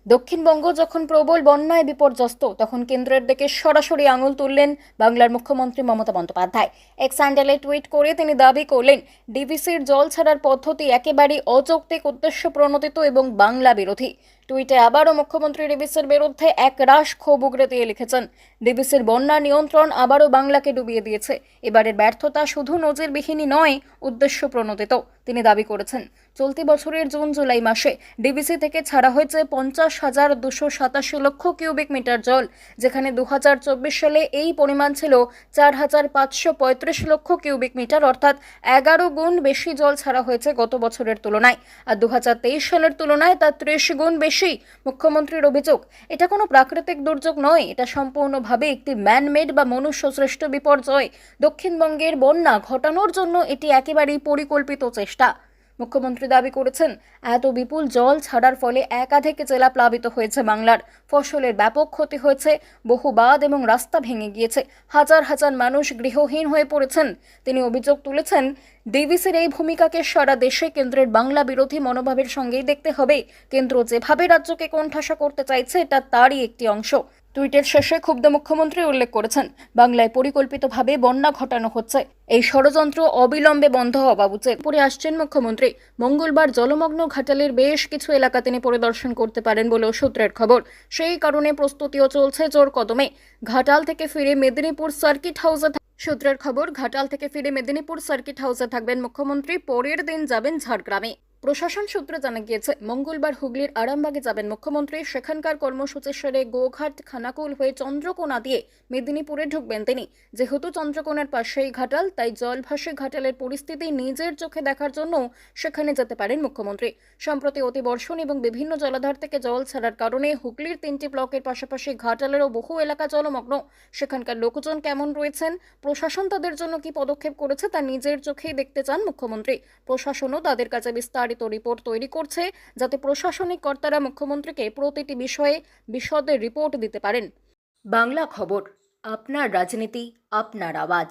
দক্ষিণবঙ্গ যখন প্রবল বন্যায় বিপর্যস্ত তখন কেন্দ্রের দিকে সরাসরি আঙুল তুললেন বাংলার মুখ্যমন্ত্রী মমতা বন্দ্যোপাধ্যায়। এক্স হ্যান্ডেলে টুইট করে তিনি দাবি করলেন, ডিভিসির জল ছাড়ার পদ্ধতি একেবারেই অযৌক্তিক, উদ্দেশ্য প্রণোদিত এবং বাংলা বিরোধী। টুইটে আবারও মুখ্যমন্ত্রী ডিভিসির বিরুদ্ধে একরাশ ক্ষোভ উগরে দিয়ে লিখেছেন, ডিভিসির বন্যা নিয়ন্ত্রণ আবারও বাংলাকে ডুবিয়ে দিয়েছে। এবারের ব্যর্থতা শুধু নজিরবিহীনই নয়, উদ্দেশ্য প্রণোদিত। তিনি দাবি করেছেন, চলতি বছরের জুন জুলাই মাসে ডিভিসি থেকে ছাড়া হয়েছে 50,287 লক্ষ কিউবিক মিটার জল, যেখানে 2024 সালে এই পরিমাণ ছিল 4,535 লক্ষ কিউবিক মিটার, অর্থাৎ 11 গুণ বেশি জল ছাড়া হয়েছে গত বছরের তুলনায়। আর 2023 সালের তুলনায় তা 30 গুণ বেশি। মুখ্যমন্ত্রীর অভিযোগ, এটা কোনো প্রাকৃতিক দুর্যোগ নয়, এটা সম্পূর্ণভাবে একটি ম্যানমেড বা মনুষ্যসৃষ্ট বিপর্যয়। দক্ষিণবঙ্গের বন্যা ঘটানোর জন্য এটি একেবারেই পরিকল্পিত চেষ্টা। মুখ্যমন্ত্রী দাবি করেছেন, এত বিপুল জল ছাড়ার ফলে একাধিক জেলা প্লাবিত হয়েছে। বাংলার ফসলের ব্যাপক ক্ষতি হয়েছে, বহু বাঁধ এবং রাস্তা ভেঙে গিয়েছে, হাজার হাজার মানুষ গৃহহীন হয়ে পড়েছেন। তিনি অভিযোগ তুলেছেন, ডিভিসির এই ভূমিকাকে সারা দেশে কেন্দ্রের বাংলা বিরোধী মনোভাবের সঙ্গেই দেখতে হবে। কেন্দ্র যেভাবে রাজ্যকে কোণঠাসা করতে চাইছে, এটা তারই একটি অংশ। টুইটের শেষে ক্ষুব্ধ মুখ্যমন্ত্রী উল্লেখ করেছেন, বাংলায় পরিকল্পিতভাবে বন্যা ঘটানো হচ্ছে, এই ষড়যন্ত্র অবিলম্বে বন্ধ হওয়া উচিত। পরে আসছেন মুখ্যমন্ত্রী। মঙ্গলবার জলমগ্ন ঘাটালের বেশ কিছু এলাকা তিনি পরিদর্শন করতে পারেন বলেও সূত্রের খবর। সেই কারণে প্রস্তুতিও চলছে জোর কদমে। ঘাটাল থেকে ফিরে মেদিনীপুর সার্কিট হাউসে সূত্রের খবর, ঘাটাল থেকে ফিরে মেদিনীপুর সার্কিট হাউসে থাকবেন মুখ্যমন্ত্রী। পরের দিন যাবেন ঝাড়গ্রামে। প্রশাসন সূত্রে জানা গিয়েছে, মঙ্গলবার হুগলির আরামবাগে যাবেন মুখ্যমন্ত্রী। সেখানকার কর্মসূচি সেরে গোঘাট খানাকুল হয়ে চন্দ্রকোনা দিয়ে মেদিনীপুরে ঢুকবেন তিনি। যেহেতু চন্দ্রকোনার পাশেই ঘাটাল, তাই জলভাসী ঘাটালের পরিস্থিতি নিজের চোখে দেখার জন্য সেখানে যেতে পারেন মুখ্যমন্ত্রী। সম্প্রতি অতিবর্ষণ এবং বিভিন্ন জলাধার থেকে জল ছাড়ার কারণে হুগলির 3টি ব্লকের পাশাপাশি ঘাটালেরও বহু এলাকা জলমগ্ন। সেখানকার লোকজন কেমন রয়েছেন, প্রশাসন তাদের জন্য কি পদক্ষেপ করেছে, তা নিজের চোখেই দেখতে চান মুখ্যমন্ত্রী। প্রশাসনও তাদের কাছে বিস্তারিত রিপোর্ট তৈরি করছে, যাতে প্রশাসনিক কর্তারা মুখ্যমন্ত্রীকে প্রতিটি বিষয়ে বিশদ রিপোর্ট দিতে পারেন। বাংলা খবর, আপনার রাজনীতি, আপনার আওয়াজ।